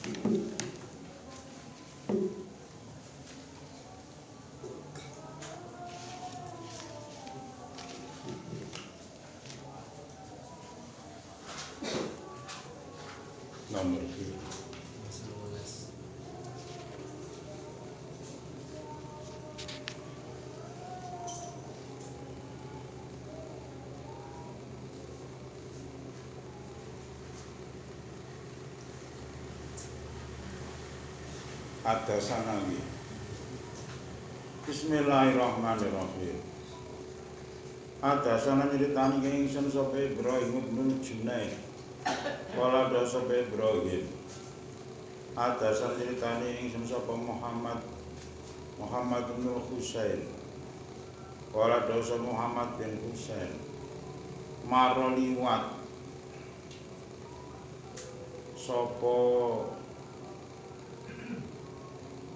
Nomor piro? Adasana nggih. Bismillahirrahmanirrahim. Adasana nyritani ingsun sapa Ibrahim bin Junaid. Kala dasa Ibrahim. Adasana nyritani ingsun sapa Muhammad bin Husain. Kala dasa Muhammad bin Husain. Maroliwat sapa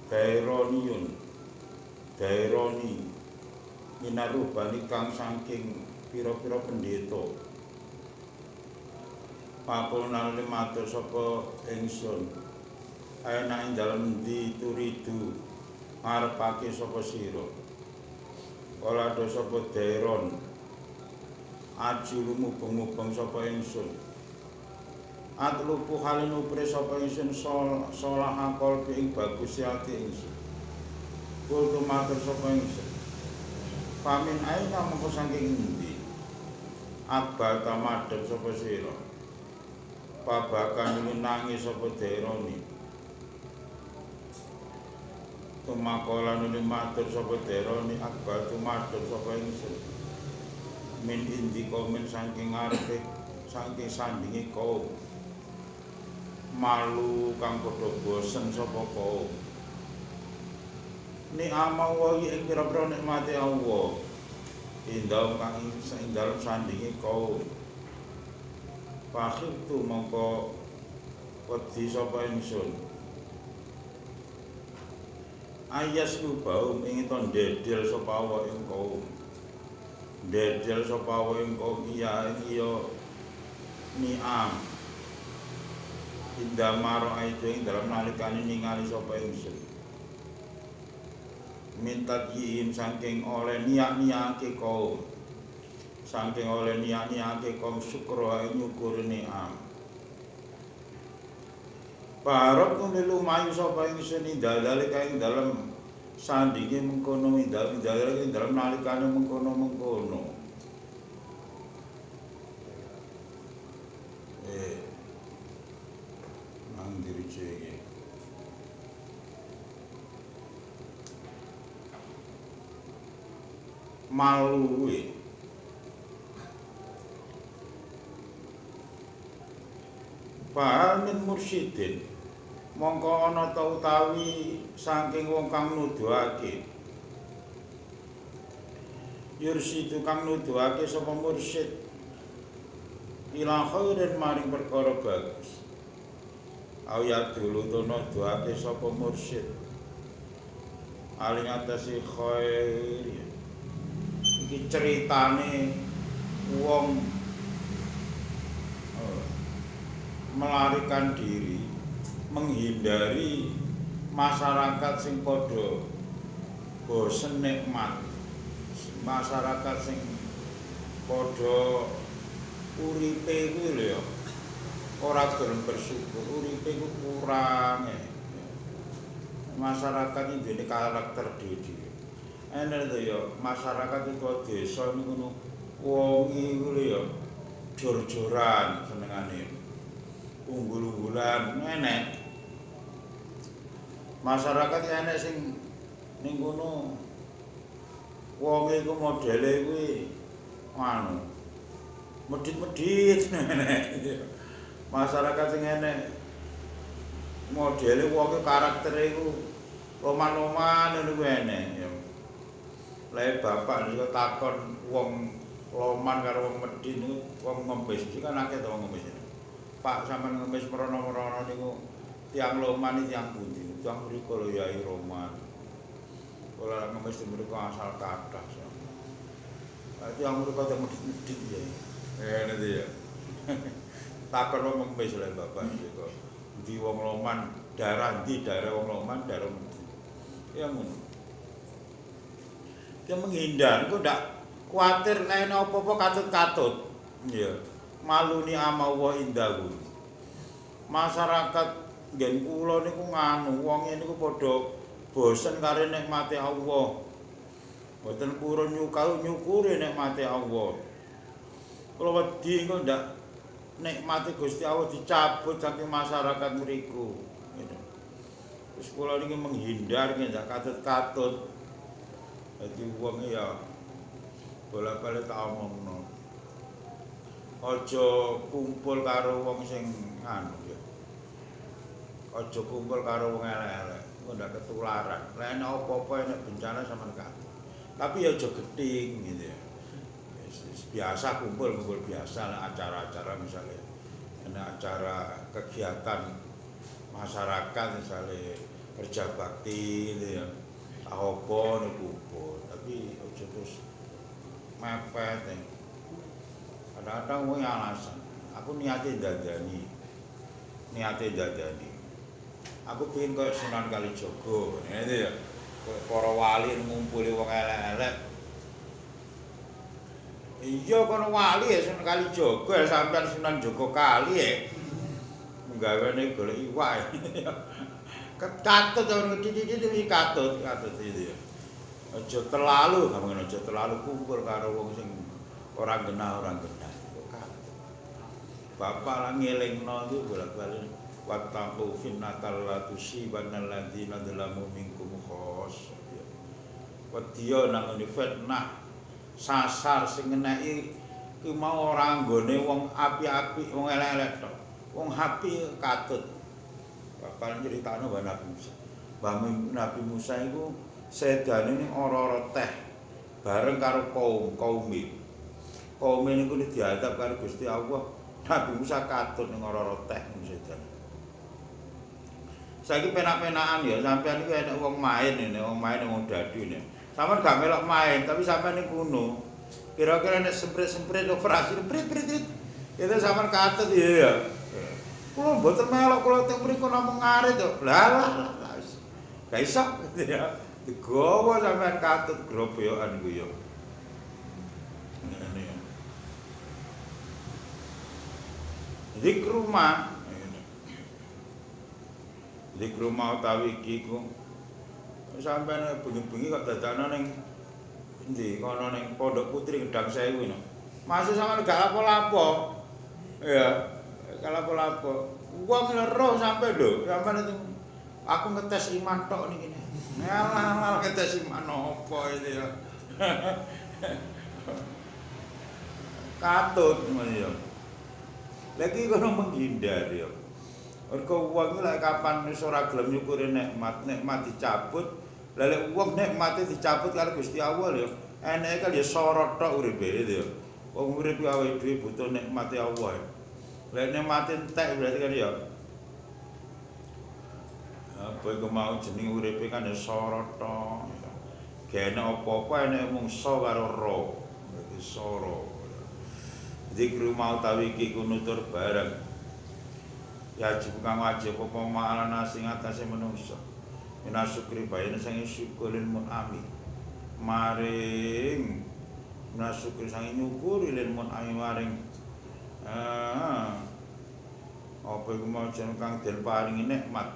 Daironi minarubani kang saking pira-pira pendeta. Pakulna matur sapa ingsun. Ana ing dalem ndi turidu ngarepake sapa sira. Kala dosa sapa Dairon. Ajulu mubeng-mubeng sapa ingsun. Atlupu halin upre sapa ingsun salah qalbi ing bagus ati ingsun. Kultu matur sapa ingsun. Pamin aina mengko saking endi? Abal tamadhep sapa sira. Pabakan nangis sapa Daironi. Tumakola nuli matur sapa Daironi abal tumadhep sapa ingsun. Min indi komen saking ngarepe saking sandinge kaum. Malu kang padha bosen sapa kaum. Ni amawa ing pira-pira nikmate Allah. Indau kang ing dalem sandinge kaum. Pakhibtu mongko wedi sapa ingsun. Ayas lubaum ing to ndedel sapa wa ing kaum. Ndedel sapa wa ing kaum iya ni'am. Indah maro aitu ing dalam nalikane ningali sapa ingsun. Minta yim saking oleh niat-niake kaum. Saking oleh niat-niake kaum syukur ing nyukur ni'am. Parab kunilu mayu sapa ingsun indalale ing dalam sandinge mengkono indalale ing dalam nalikane mengkono-mengkono. Diricege maluwe Fahal min mursyidin mongko ana ta utawi saking wong kang nuduhake yursidu kang nuduhake sapa mursyid ila khairin maring perkara bagus. Ayat dulu tono doake sapa mursyid aling atase khair. Iki ceritane wong melarikan diri menghindari masyarakat sing padha bosen nikmat, masyarakat sing padha uripe kuwi lho ya ora gelem bersyukur, uripe ku kurang. Masyarakat iki dene karakter dhewe. Enak to ya masyarakat itu desa niku ngono. Wong iku lho ya jor-joran senengane. Unggul-unggulan enek. Masyarakat enek sing ning kono wong iku modele kuwi anu medhit-medhit enek. Masyarakat sing enek modele wong karaktere iku loman-loman ngono kuwi enek ya. Lah bapak niku takon wong loman karo wong medhit niku wong ngembes iki kan akeh to wong ngembes. Pak sampean ngembes merono-merono niku tiyang loman iki tiyang pundi? Tiyang mriku lho Yai Roman. Kula ngembes mriku asal kathah. Tiyang mriku tiyang medhit-medhit ya. Ngene iki ya. Takon wong ngembes lho bapak niku. di wong loman daerah wong loman daerah ya ngono. Dia menghindar, kok ndak kuatir lain apa-apa katut-katut. Ya. Maluni amawa indahu. Masyarakat nggen kula niku nganu, wong niku padha bosen karo nikmate Allah. Mboten purun nyukuri nikmate Allah. Kula wedi engko ndak nikmate Gusti Allah dicabut saking masyarakat mriku. Gitu. Terus kula niki menghindar ndak katut-katut. Dadi wong ya bolak-balik tak omongno. Aja kumpul karo wong sing anu ya. Aja kumpul karo wong elek-elek, engko ndak ketularan. Lah nek apa-apa nek bencana sampean kabeh. Tapi ya aja gething gitu ya. Biasa kumpul biasa acara-acara misalnya ana acara kegiatan masyarakat misalnya kerja bakti gitu ya. Apa nek kumpul, tapi aja terus mepet. Kadang-kadang wong alasan, aku niate dadani. Aku pengen koyo Sunan Kalijaga, ngene ya. Para wali ngumpuli wong elek-elek. Iya kono wali ya Sunan Kalijaga, sampean Sunan Joko Kali ya. Menggawane golek iwak. Katut orang titik katut itu ya. Aja terlalu, kamu aja terlalu kumpul karo wong sing orang genah. Bapak lah ngelingno itu bolak-balik wattaqu fitnatal la tusibanal ladzina dzalamu minkum khos. Wedya nang fitnah sasar sing ngeneki ki mau ora nggone wong apik-apik, wong elek-elek tok. Wong apik katut. Bapak nyeritakno Mbah Nabi Musa. Mbah Nabi Musa iku sedane ning ora-ora teh bareng karo kaume. Kaume niku diadab karo Gusti Allah. Nabi Musa katut ning ora-ora teh sedane. Saiki penak-penakan ya sampean iki enek wong main wong dadi ne. Sampeyan gak melok main, tapi sampeyan ning kuno. Kira-kira nek semprit-semprit operasi prit-prit. Itu sampeyan katut ya. Kula mboten melok kula teng mriku namung ngarit to. Lah. Gak iso ya. Digowo sampean katut grobokan iku ya. Ngene ya. Zikru ma utawi iki ku sampeyan bengi-bengi kok dadana ning endi kono ning Pondok Putri Gedang Sewu no. Masih sampeyan gak lapo-lapo. Ya, gak lapo-lapo. Wong roh sampe lho, sampeyan itu aku ngetes iman tok niki. Ngalah ngetes iman opo itu ya. Katut ngono ya. Lagi kono menghindar ya. Mergo wong lek kapan wis ora gelem nyukuri nikmat dicabut, lha lek wong nikmate dicabut karo Gusti Allah ya, eneke kan ya sorot tok uripe ya. Wong urip awake dhewe butuh nikmate Allah. Lek nikmate entek berarti kan ya apa iku mau jeneng uripe kan ya sorot tok. Gene apa-apa eneke mung so karo ro. Dadi soro. Zikru mau tawi iki ku nutur bareng. Ya kang wajib apa ma'alana sing atase manungsa. Minasukri bayane sing syukurin munami. Maring minasukri sing nyukuri lin munami maring apa iku mau jeneng kang den paringi nikmat.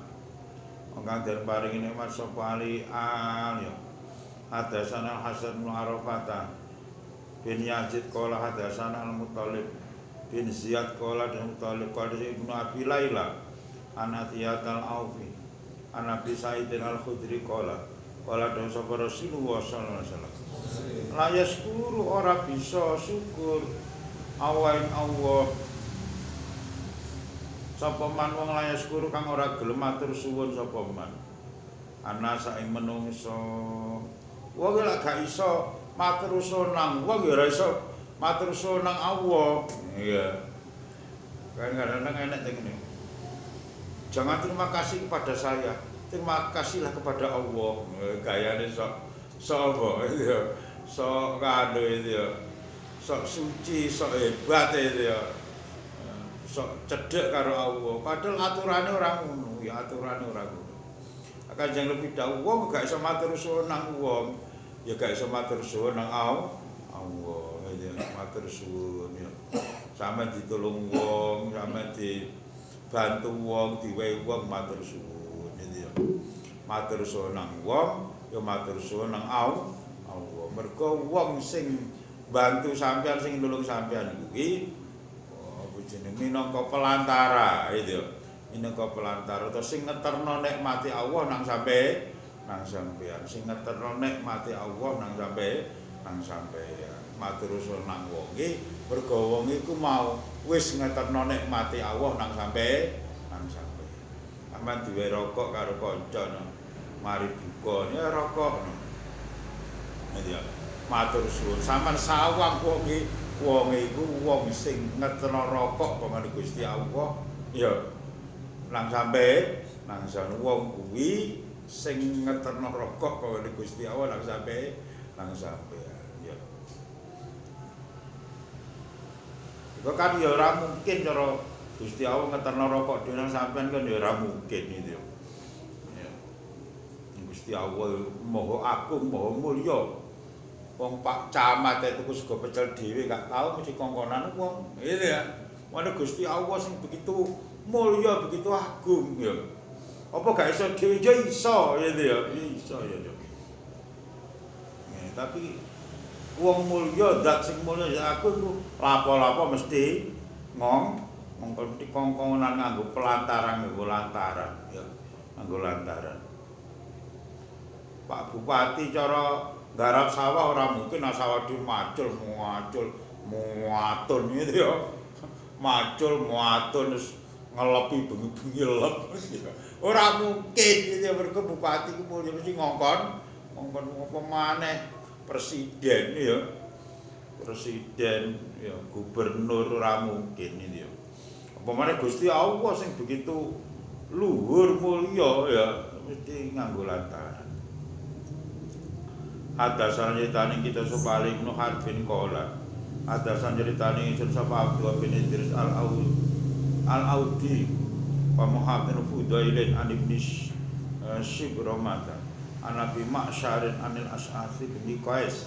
Kang den paringi nikmat sapa ali al ya. Hadasana Hasan bin Arafata bin Yazid qala hadasana al-Muttalib bin Ziyad qala dan Muttalib qala Ibnu Abi Laila Anatiyat al-Aufi Anabi Sa'id al-Khudri qala dan sapa Rasulullah sallallahu alaihi wasallam la yaskuru ora bisa syukur awain Allah sapa man wong la yaskuru kang ora gelem matur suwun sapa man ana saing menungso wong lek gak iso matur suwun nang wong ya ora iso matur suwun nang Allah. Iya. Kadang-kadang enak ngene. Jangan terima kasih kepada saya, terima kasihlah kepada Allah. Gayane sok apa itu ya. Sok kado itu ya. Sok suci, sok hebat itu ya. sok cedhek karo Allah. Padahal aturane ora ngono, ya aturane ora ngono. Kanjeng lebih dawuh wong gak iso matur suwun nang wong, ya gak iso matur suwun nang Allah. Ya matur suwun ya. Sampe ditulung wong, sampe dibantu wong, diwehi wong matur suwun ya. Matur suwun nang wong, ya matur suwun nang Allah. Mergo wong sing bantu sampean sing nulung sampean kuwi jenenge minangka pelantara itu minangka pelantara terus sing ngeterno nikmati Allah nang sampean sing ngeterno nikmati Allah nang sampean matur suwun nang wong iki mergo wong iku mau wis ngeterno nikmati Allah nang sampean sampean duwe rokok karo kanca mari buka ya rokok ya matur suwun sampean sawang wong iku wong sing ngeterno rokok pamane Gusti Allah ya nang sampean wong kuwi sing ngeterno rokok pamane Gusti Allah nang sampean ya iku kan ya ora mungkin cara Gusti Allah ngeterno rokok dhewe nang sampean kan ya ora mungkin itu ya Gusti Allah Maha Agung Maha Mulya. Wong Pak Camat itu sego pecel dhewe gak tau mesti kongkonan wong. Gitu ya. Mana Gusti Allah sing begitu mulya, begitu agung ya. Apa gak iso dhewe ya iso gitu ya. Iso ya. Tapi wong mulya, zat sing mulya ya agung ku lapo-lapo mesti mesti kongkonan nganggo lantaran ya. Nganggo lantaran. Pak Bupati cara garap sawah ora mungkin sawah di macul muatun gitu ya. Macul muatun ngelepi bengi-bengi lep. Ora mungkin gitu ya mergo bupati ku mesti ngongkon apa maneh presiden ya. Presiden ya gubernur ora mungkin gitu ya. Apa maneh Gusti Allah sing begitu luhur mulya ya mesti nganggo lantaran. Hadasan ceritane kita supali Ibnu Harbin qala. Hadasan ceritane ingsun sapa Abdullah bin Idris al-Audi wa Muhammad bin Fudailin an Ibnu Shibramata an Abi Ma'syarin anil As'afi bin Qais.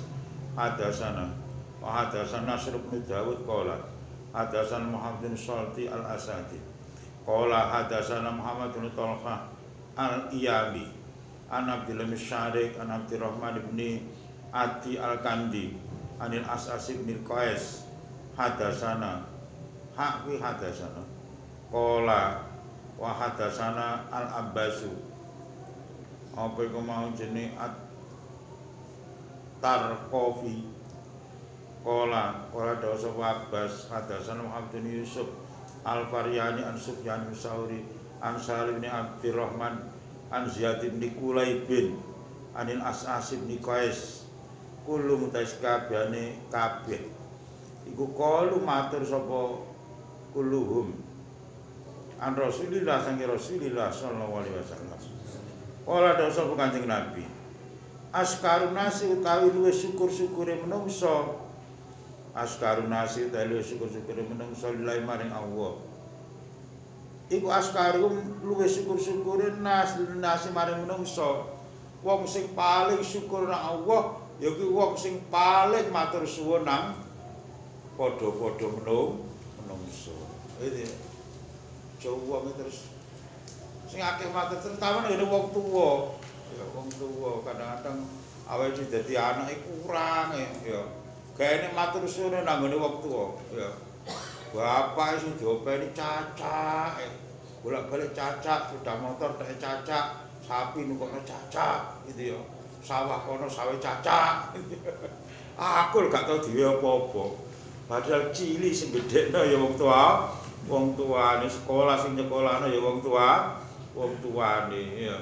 Hadasana wa hadasan Nasr bin Dawud qala. Hadasan Muhammad bin Salti al-Asadi qala hadasana Muhammad bin Talha al-Iyami an Abdullah bin Syariq an Abdurrahman bin Adi al-Kandi anil As'as bin Qais hadasana qala wa hadasana al-Abbasu apa iku mau jenenge Tarqafi qala dawa sapa Abbas hadasana Muhammad bin Yusuf al-Faryani an Sufyan bin Sauri an Salim bin Abdurrahman an Ziyad bin Kulaibin anil As'as bin Qais kullu mutaskabane kabeh iku kalu matur sapa kulluhum an Rasulillah sang Rasulillah sallallahu alaihi wasallam ora ada sapa Kanjeng Nabi askarun nasi utawi luwih syukur-syukure menungso askarun nasi utawi luwih syukur-syukure menungso lillahi maring Allah iku askarum luwih syukur-syukure nasi maring menungso. Wong sing paling syukur nang Allah ya kuwi wong sing paling matur suwun nang padha-padha menungso. Iki wong terus sing akeh matur terutama ngene wong tuwa. Ya wong tuwa kadang-kadang awake dadi anak iku kurang ya. Gaene matur suwun nang ngene wong tuwa ya. Bapak sing diopeni cacak, bolak-balik cacak, sepeda motor tak cacak, sapi nukokno cacak, gitu ya. Sawah kono sawe cacak. Aku gak tau dhewe apa-apa. Padahal cilik sing gedhekno ya wong tuane sekolah sing nyekolahno ya wong tuane ya.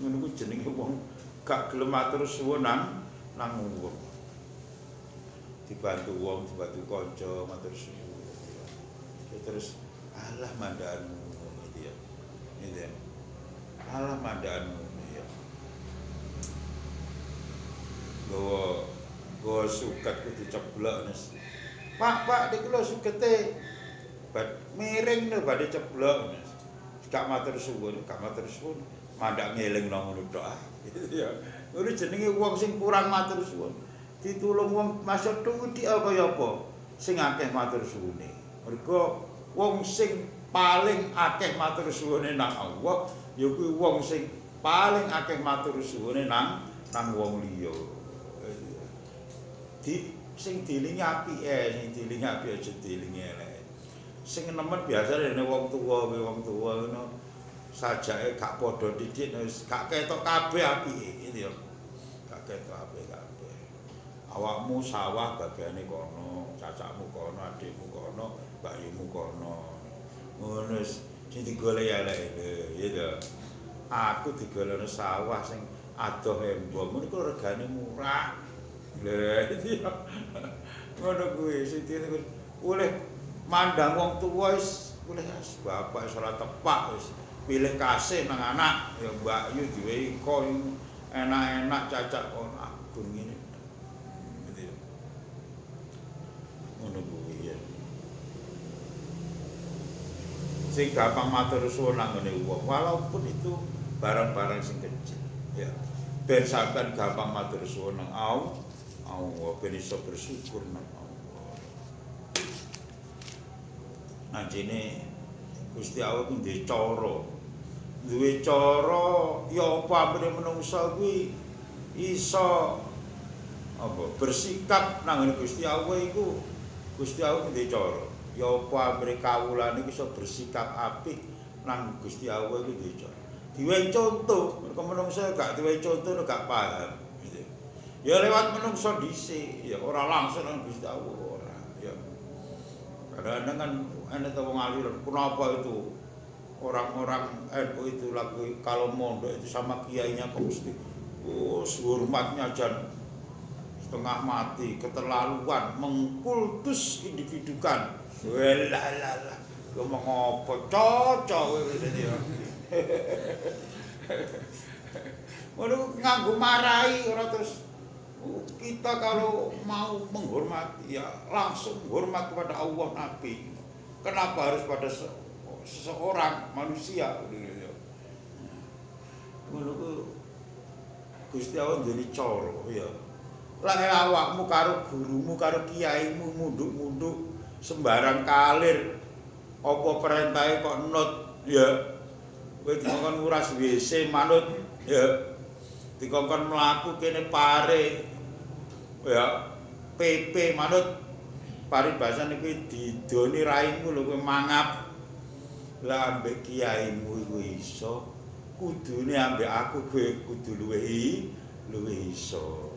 Ngono ku jenenge wong gak gelem matur suwun nang wong. Dibantu wong, dibantu kanca matur suwun. Terus alah mandaanmu gitu ya. Gitu ya. Alah mandaanmu ya. Gowo suket kudu ceblok nes. Pak, iki lho sukete. miring lho badhe ceblok. Gak matur suwun, mandak ngeling nang ngono tok. Ya. Ngono jenenge wong sing kurang matur suwun. Ditulung wong maksud tuwuthi kaya apa? Sing akeh matur suwune. Mergo wong sing paling akeh matur suwune nang Allah, ya kuwi wong sing paling akeh matur suwune nang wong liya. Sing dilingi apike, aja dilingi elek. Sing nemen biasane wong tuwa ngono sajake gak padha didik wis gak ketok kabeh apike gitu ya. Gak ketok kabeh. Awakmu sawah bagiane kono, cacakmu kono, adikmu kono, bayimu kono. Ngono sing digoleki elek gitu. Aku digoleki sawah sing adoh embong ngono ku regane murah. Lha iki ngono kuwi sing oleh mandang wong tuwa wis oleh bapak wis ora tepak wis pilih kasih nang anak ya Mbak Yu diwehi kok enak-enak cacak kono agung ngene. Gitu. Ngono kuwi ya. Sing gampang matur suwun nang ngene wong walaupun itu barang-barang sing kecil ya. Ben sampean gampang matur suwun nang Allah ben iso bersyukur nang Allah. Anjene Gusti Allah ku duwe cara ya apa amene menungsa kuwi iso apa bersikap nang Gusti Allah iku Gusti Allah duwe cara ya apa amene kawulane iso bersikap apik nang Gusti Allah iku duwe cara. Diwe contoh, mergo menungsa gak diwe contoh gak paham. Ya lewat menungso dhisik, ya ora langsung nang Gusti Allah ora. Ya. Kadang-kadang kan ana wong aliran, kenapa itu orang-orang NU itu lagi kalau mondok itu sama kiainya kok mesti hormatnya jan setengah mati, keterlaluan, mengkultus individukan. Welalah, ngomong apa cocok ngene ya. Ngono nganggo marahi ora terus kita kalau mau menghormati ya langsung hormat kepada Allah Nabi. Kenapa harus pada seseorang manusia? Ngono Gusti Allah ndene cara ya. Lah awakmu karo gurumu karo kiaimu munduk-munduk sembarang kalir apa perintahe kok nut ya. Kowe dikongkon nguras WC manut ya. Dikongkon mlaku kene pare ya PP manut paribasane kuwi didoni raimu lho kowe mangap lah ambek kiaimu iku iso kudune ambek aku kowe kudu luwih iso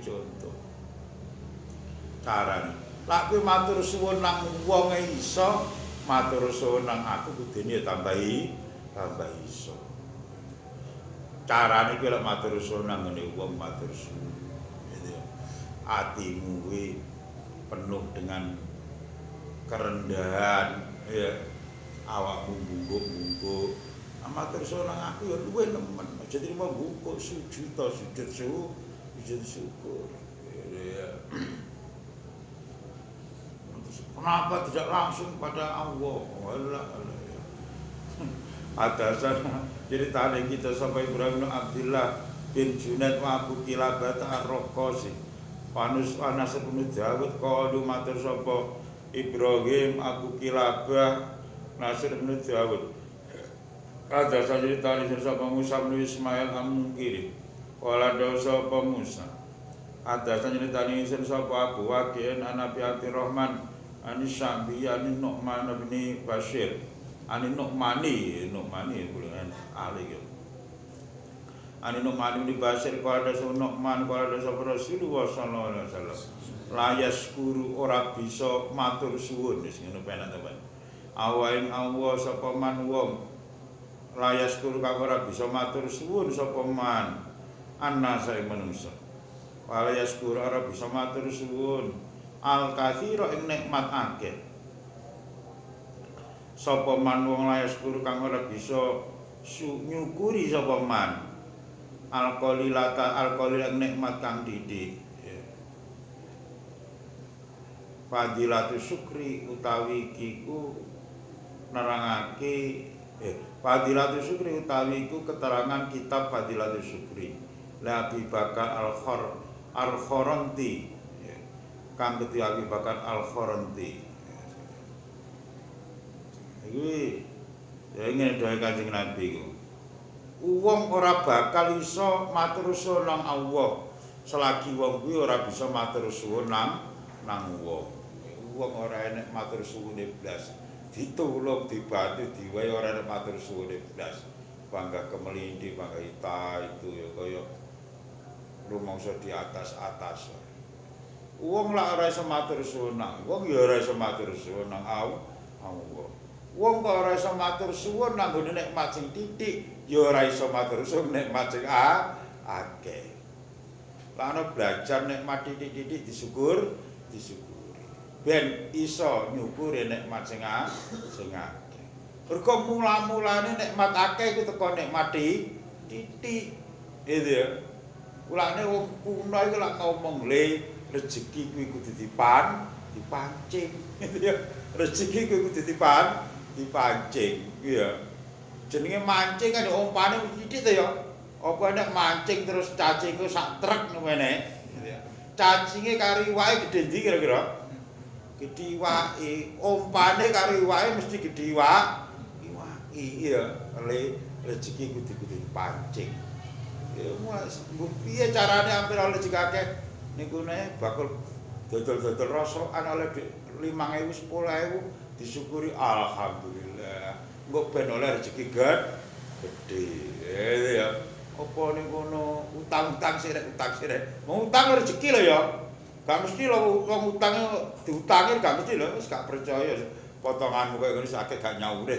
contoh carane lak kowe matur suwun nang wong iso matur suwun nang aku kudune tambah iso. Carane kuwi lek matur suwun nang ngene wong matur suwun. Gitu ya. Atimu kuwi penuh dengan kerendahan ya. Awakmu bungkuk-bungkuk. Matur suwun nang aku ya luwih nemen. Aja trimo bungkuk sujud syukur. Ya. Kenapa tidak langsung pada Allah? Walah. Ada sana ceritane kita sampai Ibrahim bin Abdullah bin Junaid wa Abu Kilabah ar-Raqqasi. Anas bin Dawud qalu matur sapa Ibrahim Abu Kilabah Nasir bin Dawud. Ada ceritane sapa Musa bin Ismail Al-Munkiri. Wala sapa Musa. Ada ceritane sapa Abu Waqi' Nabi Abdurrahman Anis Syambi Anis Nu'man bin Bashir. Ani Nu'mani bulan ali gitu. Ani Nu'mani bin Bashir kalau ada Nu'man kalau ada Rasulullah sallallahu alaihi wasallam. Layas guru ora bisa matur suwun wis ngono penak teman. Awaing Allah sapa man wong layas guru kang ora bisa matur suwun sapa man anna sae manungsa. Layas guru ora bisa matur suwun al katsira ing nikmat akeh. Sapa man wong layas guru kang ora bisa nyukuri sapa man alqalil nikmat kang didik Fadilatus Syukri utawi kiku nerangake Fadilatus Syukri utawi iku keterangan kitab Fadilatus Syukri la Abi Bakar Al-Khoronti kang Kedhi Abi Bakar Al-Khoronti iki ya ngene dhewe Kanjeng Nabi ku wong ora bakal iso matur suwun nang Allah selagi wong kuwi ora bisa matur suwun nang wong. Wong ora enek matur suwune blas. Ditulung dibantu diwae ora enek matur suwune blas. Bangga kemelindi, bangga ita itu ya kaya rumangsa di atas-atas. Wong lak ora iso matur suwun nang wong ya ora iso matur suwun nang Allah. Wong kok ora iso matur suwun nang gone nikmat sing titik, ya ora iso matur suwun nikmat sing akeh. Lah ana belajar nikmat titik-titik disyukuri. Ben iso nyukuri nikmat sing akeh. Mergo mula-mulane nikmat akeh iku teko nikmat titik. Gitu ya. Ulane wong kuno iku lak ngomong le rezeki kuwi kudu dipancing. Gitu ya. Rezeki kuwi kudu dipancing, iya. Jenenge mancing kan umpane titik to ya. Apa nek mancing terus cacingku sak truk ngene, gitu ya. Cacinge karo iwake gedhe ndi kira-kira? Gedhe iwake, umpane karo iwake mesti gedhe iwake. Iya, le rezeki kudu dipancing. Ya Mas, piye carane ampir rezeki akeh niku nek bakul dodol-dodol rasokan oleh 5.000 10.000 disyukuri alhamdulillah. Engko ben oleh rezeki gedhe. Ya. Apa ning kono utang-utang sirek. Mau utang rezeki lho ya. Gak mesti lho wong utange diutangi gak mesti lho, wis gak percaya. Potonganmu kaya ngene sakit gak nyaure.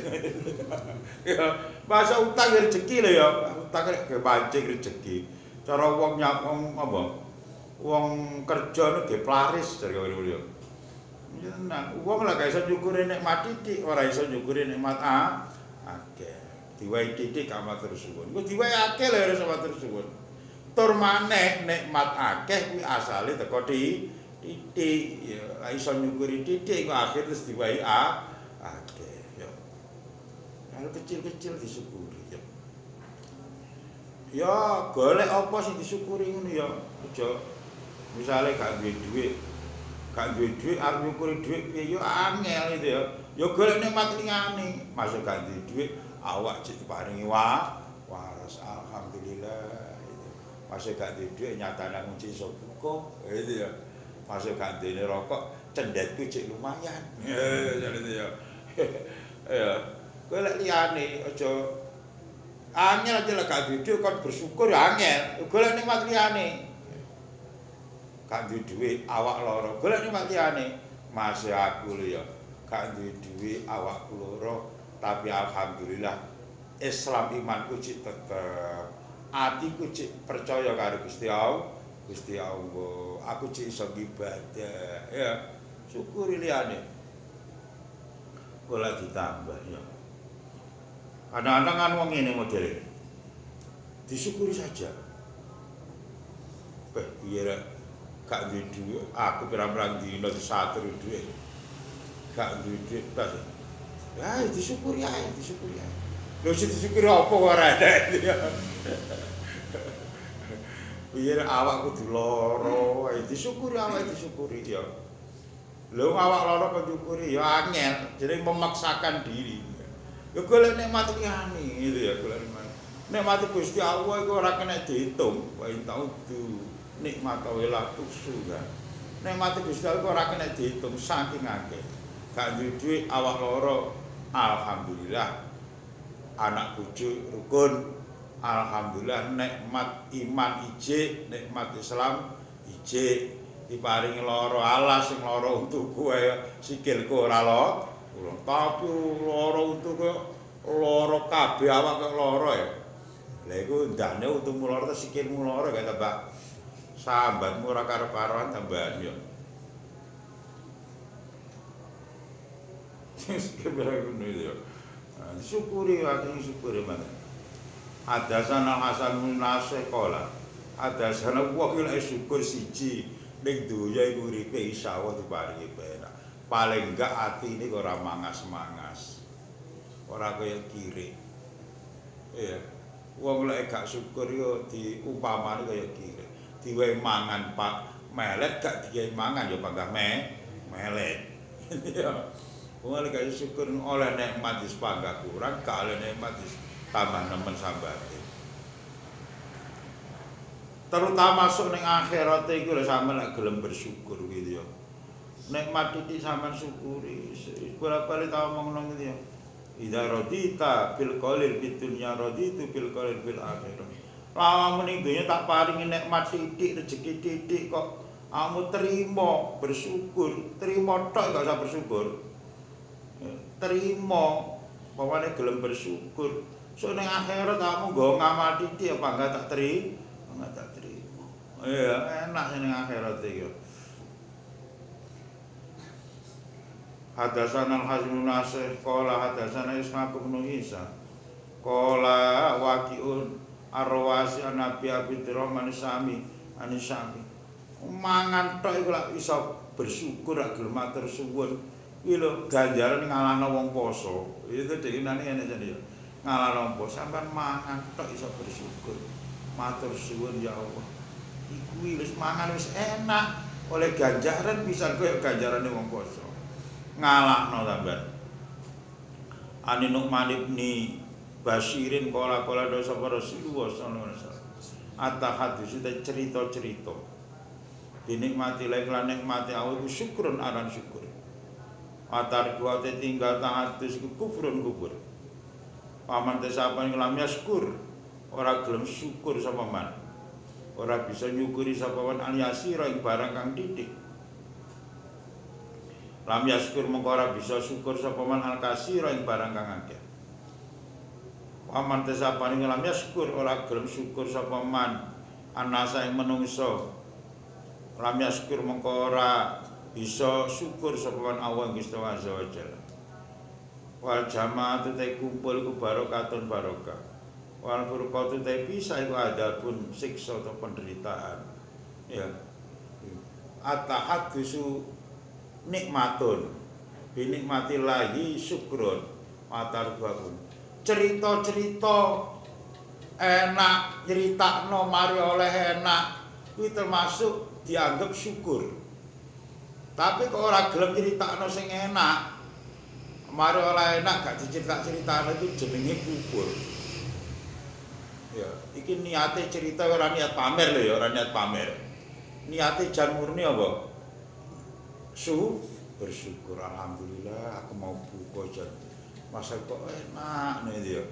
Ya, masa utang rezeki lho ya. Utang nek pancing rezeki. Cara wong nyapong apa? Wong kerja nek pelaris jare ngono ya. Nah, wong lak gak iso nyukuri nikmat titik, ora iso nyukuri nikmat akeh. Diwai titik gak matur suwun. Engko diwai akeh lho ora iso matur suwun. Tur maneh nikmat akeh kuwi asale teko titik. Ya, ora iso nyukuri titik kok akhir terus diwai akeh. Ya. Hal kecil-kecil disyukuri ya. Ya, golek apa sing disyukuri ngono ya. Aja misale gak duwe dhuwit gak duwe dhuwit arep nyukuri dhuwit piye yo angel itu ya. Ya golek nikmat liyane. Masuk gak duwe dhuwit awak cek diparingi waras alhamdulillah itu. Masuk gak duwe dhuwit nyatane kunci iso buka itu ya. Masuk gak duwe rokok cendetku cek lumayan. Jadi itu ya. Ya, golek liyane aja angel aja lek gak duwe dhuwit kon bersyukur ya angel. Golek nikmat liyane. Gak duwe dhuwit awak lara golek nikmat liyane masih aku lho ya gak duwe dhuwit awakku lara tapi alhamdulillah Islam imanku cik tetep atiku cik percaya karo Gusti Allah aku cik iso ibadah ya syukuri liyane golek ditambah ya kadang-kadang kan wong ngene modele disyukuri saja piye gak duwe dhuwit, aku pirang-pirang dina disatur dhuwit. Gak duwe dhuwit blas. Ya disyukuri ae. Lho sing disyukuri apa ora ana. Piye awak kudu lara, disyukuri awake disyukuri ya. Lho awak lara kok nyukuri ya angel, jeneng memaksakan diri. Ya golek nikmat liyane gitu ya, golek nikmat. Nikmat Gusti Allah iku ora kena diitung, wae tau nikmat wela tuksu kan. Nikmat Gusti Allah ora kena diitung saking akeh. Gak duwe dhuwit awak lara, alhamdulillah. Anak bojo rukun, alhamdulillah nikmat iman ijik, nikmat Islam ijik. Diparingi lara Allah sing lara untukku kaya sikilku ora lara. Tapi lara untukku lara kabeh awak kok lara ya. Lah iku ndane untukmu lara ta sikilmu lara gak tambah sambatmu ora karo-karoan tambahan yo. Sebenarnya ngono yo. Syukuri wae syukuri maneh. Adasana Hasanun Nasekola. Adasana wa ila syukur siji ning donya iku uripe insyaallah diparingi penak. Paling enggak atine ora mangas-mangas. Ora kaya kiri. Iya. Wong lek gak syukur yo diumpamane kaya kiri. Diwehi mangan Pak melet gak diwehi mangan ya panggah melet. Ya. Wong lek gak syukur oleh nikmat wis panggah kurang, gak oleh nikmat wis tambah nemen sambate. Terutama masuk ning akhirat iku lho sampean nek gelem bersyukur gitu ya. Nikmat titik sampean syukuri. Bola-bali tau ngomong gitu ya. Idza radita bil qalil fid dunya raditu bil qalil fil akhirah. Lawan ning donya tak paringi nikmat titik, rezeki titik kok kamu terima bersyukur, terima tok gak usah bersyukur. Terima pokoknya gelem bersyukur. So ning akhirat kamu nggo ngamal titik apa enggak tak terima? Enggak tak terima. Iya, enak ning akhirat iki. Hadatsana al-Hazim Nasih qala hadatsana Ishaq bin Isa qala waqi'un arwasi Nabi Abdurrahman Sami anisami mangan tok iku lak iso bersyukur lak gelem matur suwun iki lho ganjaran ngalahno wong poso itu dhewe enek jane ya ngalahno poso sampean mangan tok iso bersyukur matur suwun ya Allah iku wis mangan wis enak oleh ganjaran pisan koyo ganjarane wong poso ngalahno sampean Ani Nu'man ibni Basyirin kala dosa para Rasulullah sallallahu alaihi wasallam at-tahadits cerita-cerita dinikmati lan nikmati Allah iku syukrun aran syukur atar kuwate tinggal tahadits iku kufrun kufur paman tesapan lam yaskur ora gelem syukur sapa man ora bisa nyukuri sapa man al-yasira ing barang kang titik lam yaskur mengko ora bisa syukur sapa man al-kasira ing barang kang akeh. Paman tesapane lam yaskur ora gelem syukur sapa man anasa ing menungso. Lam yaskur mengko ora bisa syukur sapa man Allah Gusti Azza wa Jalla. Wal jamaatu te kumpul ku barokatun barokah. Wal furqatu te pisah iku adabun siksa atau penderitaan. Ya. At-tahaddusu nikmatun binikmatillahi syukrun matar babun cerita-cerita enak nyeritakno mari oleh enak kuwi termasuk dianggap syukur tapi kok ora gelem nyeritakno sing enak mari oleh enak gak dicerita-ceritane itu jenenge kufur ya iki niate cerita ora niat pamer lho ya ora niat pamer niate jan murni apa bersyukur alhamdulillah aku mau buka jan masa kok enak nih dia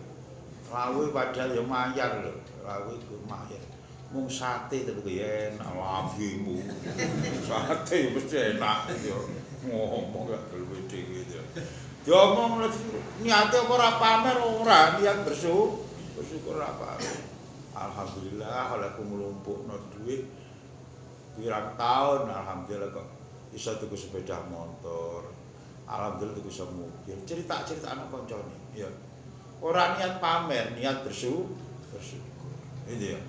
lawe padahal ya mayar lho lawe ku mayar mung sate tapi ya enak lambimu sate mesti enak ya ngomong gak gelem dhewe ya diomong niate ora pamer ora niat bersyukur apa alhamdulillah oleh aku nglumpukno dhuwit pirang tahun alhamdulillah kok bisa tuku sepeda motor, alhamdulillah tuku mobil. Cerita-cerita anak koncone, ya. Ora niat pamer, niat bersyukur. Itu ya.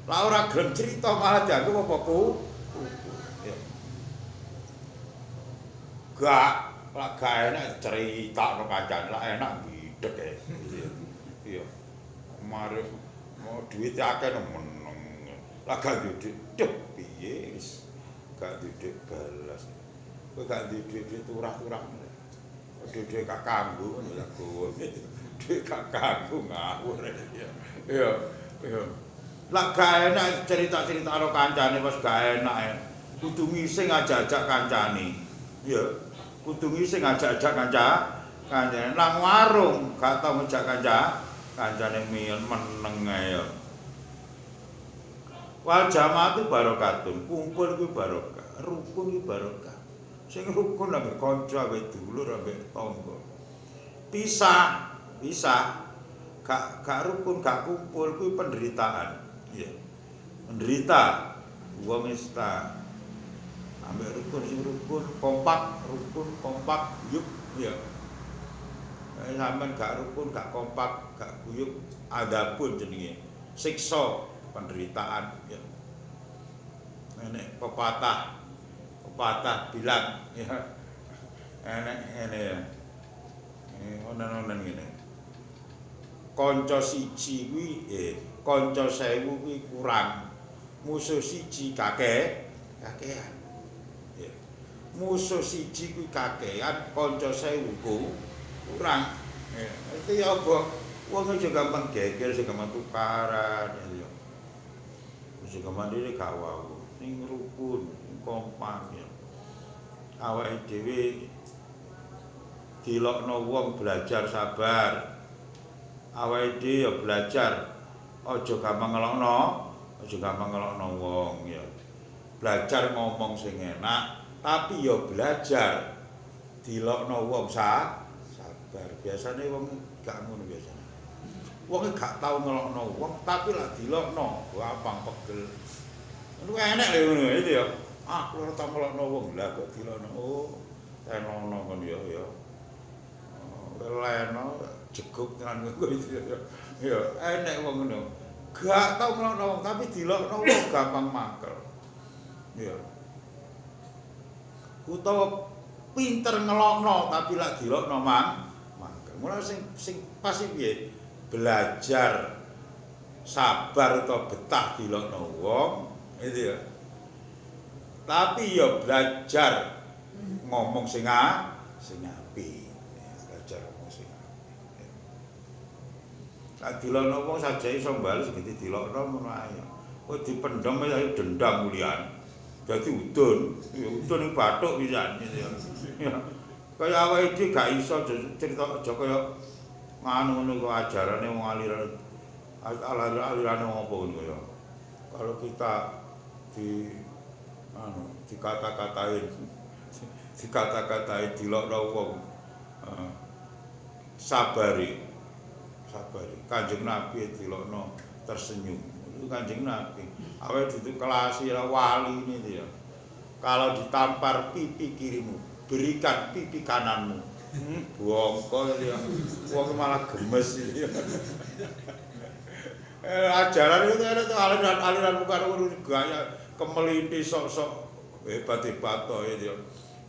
Lah ora gelem cerita malah dianggap apa ya. Gak enak cerita no kancane, lah enak bidek ya. Iya. Mari mau duit akeh meneng. Lah gak duit, piye wis. Gak duit balas. Kowe gak duit turah-turah. Duit gak kanggo ngono lho kowe. Duit gak kanggo ngawur ya. Iya. Lah gak enak cerita-cerita karo kancane wis gak enak. Kudu ngising ajak-ajak kancane. Ya, kudu ngising ajak-ajak kancane. Nang warung gak tau ngajak kancane meneng ae. Wal jamaatu barokatun, kumpul kuwi barokah, rukun kuwi barokah. Sing rukun ambek kanca, ambek dulur, ambek tangga. Pisah, gak rukun, gak kumpul kuwi penderitaan. Ya. Menderita wong ista. Ambek rukun sing rukun kompak, guyub, ya. Sampeyan gak rukun, gak kompak, gak guyub, adapun jenenge. Siksa penderitaan ya. Enek pepatah bilang ya. Enek ngene ya. Onan-onan ngene. Kanca siji kuwi kanca 1000 kuwi kurang. Musuh siji kakehan. Ya. Musuh siji kuwi kakehan, kanca 1000 ku kurang. Ya, itu ya apa? Wong aja gampang geger, sing gampang tukaran ya. Sing gampang dhewe gak wau. Ning rukun, kompak ya. Awake dhewe dilokno wong belajar sabar. Awake dhewe ya belajar aja gampang ngelokno wong ya. Belajar ngomong sing enak, tapi ya belajar dilokno wong sabar. Biasane wong gak ngono biasane. Wong gak tau ngelokno wong, tapi lah dilokno, gampang pegel. Lu enek lho ngono itu ya. Aku ora tau ngelokno wong, lah kok dilokno. Oh, tenono kon ya. Leno jeguk tenan kowe itu ya. Ya enek wong ngono. Gak tau ngelokno wong, tapi dilokno wong gampang mangkel. Ya. Utawa pinter ngelokno tapi lak dilokno mangkel. Mulane sing pas piye? Belajar sabar atau betah dilokno wong itu ya. Tapi ya belajar ngomong sing apik. Belajar ngomong sing apik. Sak dilokno wong saja iso bales gitu dilokno ngono ae. Kok dipendem ya dendam mulian. Dadi udun ning bathuk pisan ya. Kaya awake dhewe gak iso cerita aja kaya ngono kok ajarane wong aliran apa ngono ya. Kalau kita dikata-katain dilokno wong sabari Kanjeng Nabi dilokno tersenyum. Itu Kanjeng Nabi. Awake itu kelas wali ini dia. Kalau ditampar pipi kirimu, berikan pipi kananmu. Bongko ya. Wong malah gemes ya. Ajaran itu ada tuh aliran bukan gaya kemelinti sok-sok hebat-hebat to ya.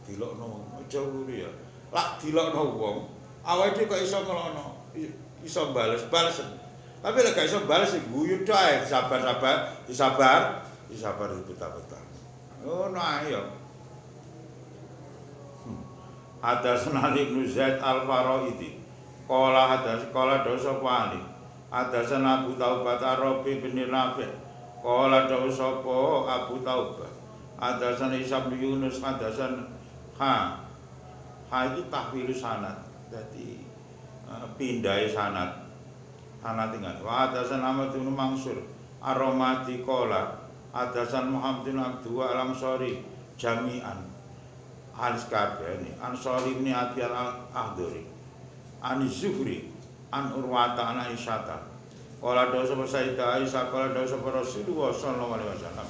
Dilokno aja ngono ya. Lak dilokno wong, awake kok iso ngelokno, iso bales-balesen. Tapi lek gak iso bales guyu ae, disabar betah-betah. Oh nah ya. Hadatsana Ibnu Zaid Al-Faraidi. Qala dosa wali. Hadatsana Abu Taubah Arabi bin Nafi'. Qala dosa Abu Taubah. Hadatsana Isa bin Yunus hadatsana iki tahwilu sanad. Dadi pindahe sanad. Ana tinggal. Wa hadatsana Ahmad bin Mansur Ar-Ramadi qala hadatsana Muhammad bin Abdul Al-Ansari jami'an. Halis kabeh ini Ansari bin Abi Al-Ahduri An Zuhri An Urwata An Aisyata Qala dosa Sayyidah Aisyah qala dosa Rasulullah sallallahu alaihi wasallam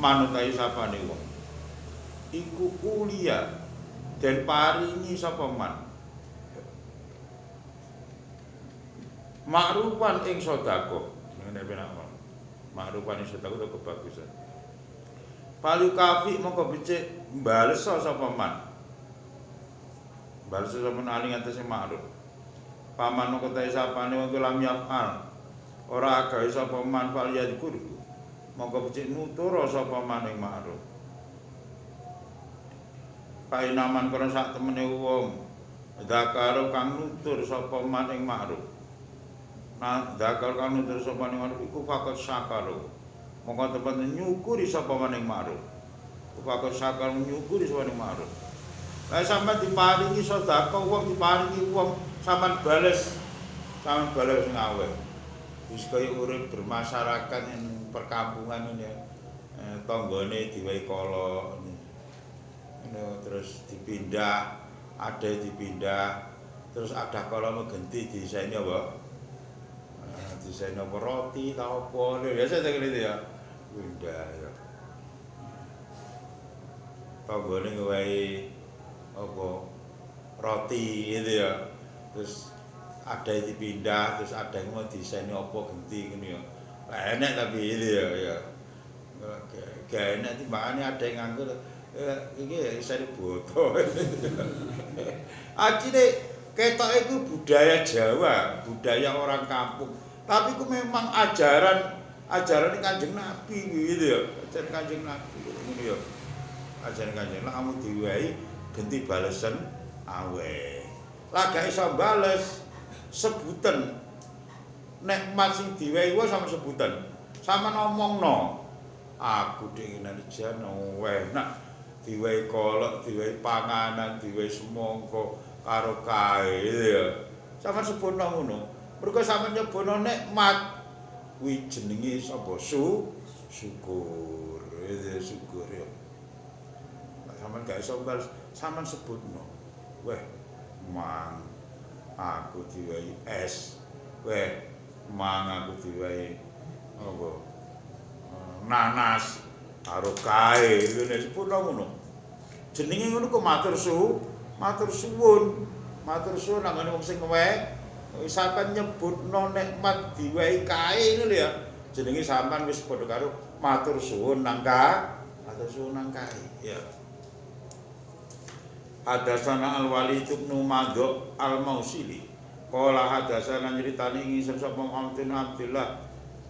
manut Aisyah pane wong iku ulia den paringi sapa man ma'rufan ing sedekah ngene penak ma'rufan ing sedekah itu kebagusan palu kafi mongko becik bales sapa man. Bales sapa aling atase ma'ruf. Paman mongko ta sapane wong lam yafal. Ora gawe sapa man fal yadkur. Mongko becik nutur sapa man ing ma'ruf. Painaman kono sak temene wong. Dakaro kang nutur sapa man ing ma'ruf. Nah, dakar kang nutur sapa ning ma'ruf iku fakot sakaro. Mongko tempat nyukuri sapa maning ma'ruf. Upakon sakal nyukuri sapa maning ma'ruf. Lah sampean diparingi sedekah wong diparingi wong sampean bales sing awet. Wis kaya urip bermasyarakat ing perkampungan ini tanggane diwehi kala terus dipindah, ada dipindah, terus ada kala megenti disaini apa? Disain apa roti tau apa biasa tak gitu ya pindah ya tanggane ngewehi apa roti gitu ya terus ada dipindah terus ada yang mau disain apa genti ngono ya enak tapi itu ya Gawe nek timbangane ada yang nganggur iki isine boto. Acine ketok iku budaya Jawa, budaya orang kampung. Tapi ku memang ajaran Kanjeng Nabi gitu ya. Ajaran Kanjeng Nabi ngono ya. Ajaran Kanjeng Nabi kamu diwehi genti balesen awe. Lah gak iso bales sebutan nikmat sing diwehi wae sama sebutan. Sama ngomongno. Aku dhewe jan weh nak diwehi kolok, diwehi panganan, diwehi semangka karo kae ya. Sama sebutno ngono. Mergo sampe nyebutno nikmat kuwi jenenge sapa syukur. Syukur ya. Sampeyan gak iso bales, sampeyan sebutno. Weh, mang aku diwehi es. Weh, mang aku diwehi apa? Nanas karo kae ngene sepuna ngono. Jenenge ngono kok matur suwun. Matur suwun nang wong sing weh sampean nyebutno nikmat diwehi kae ngono ya. Jenenge sampean wis padha karo matur suwun nang kae ya. Hadasana Al-Walid bin Madhab Al-Mausili. Qala hadasana nyritani ingsun sapa Abdullah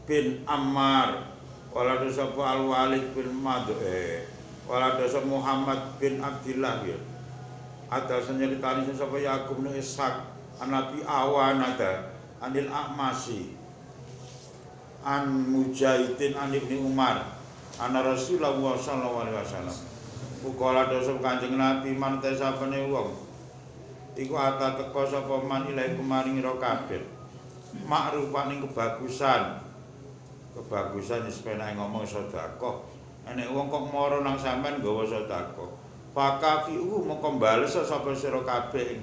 bin Ammar. Wala sapa Al-Walid bin Madhab wala sapa Muhammad bin Abdullah ya. Hadasana nyritani sapa Yaqub bin Ishaq Nabi Awanada anil A'masi an Mujahidin an Ibnu Umar ana Rasulullah sallallahu alaihi wasallam. Ukola dosa Kanjeng Nabi mantes sapane wong iku ata teka sapa man ilahi kemaring ira kabeh makrufaning kebagusan wis penak ngomong sedekah enek wong kok mara nang sampean nggawa sedekah fakafiu mongko bales sapa sira kabeh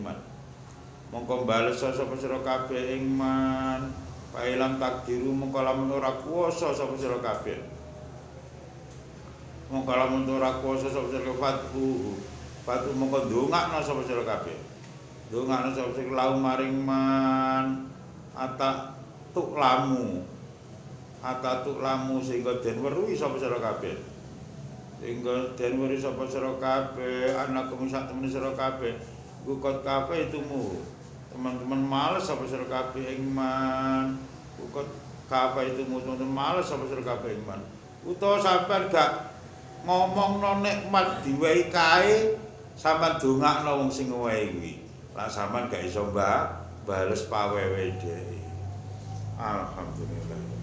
ing man pailam takdiru mongko lamun ora kuwasa sapa sira kabeh mongko lamun ora kuwasa sapa sira fatu mongko ndongakno sapa sira kabeh ndongakno sapa sira lau maring man ata tuk lamu sehingga den weruhi sapa sira kabeh anak sak temen sira kabeh kukot kabeh itumu teman-teman males sapa sira kabeh ing man kukot kabeh itumu teman-teman males sapa sira kabeh ing man utawa sampean gak ngomongno nikmat diwehi kae sampean dongakno wong sing wehi kuwi lan sampean gak iso bales pawewe dhewe alhamdulillah.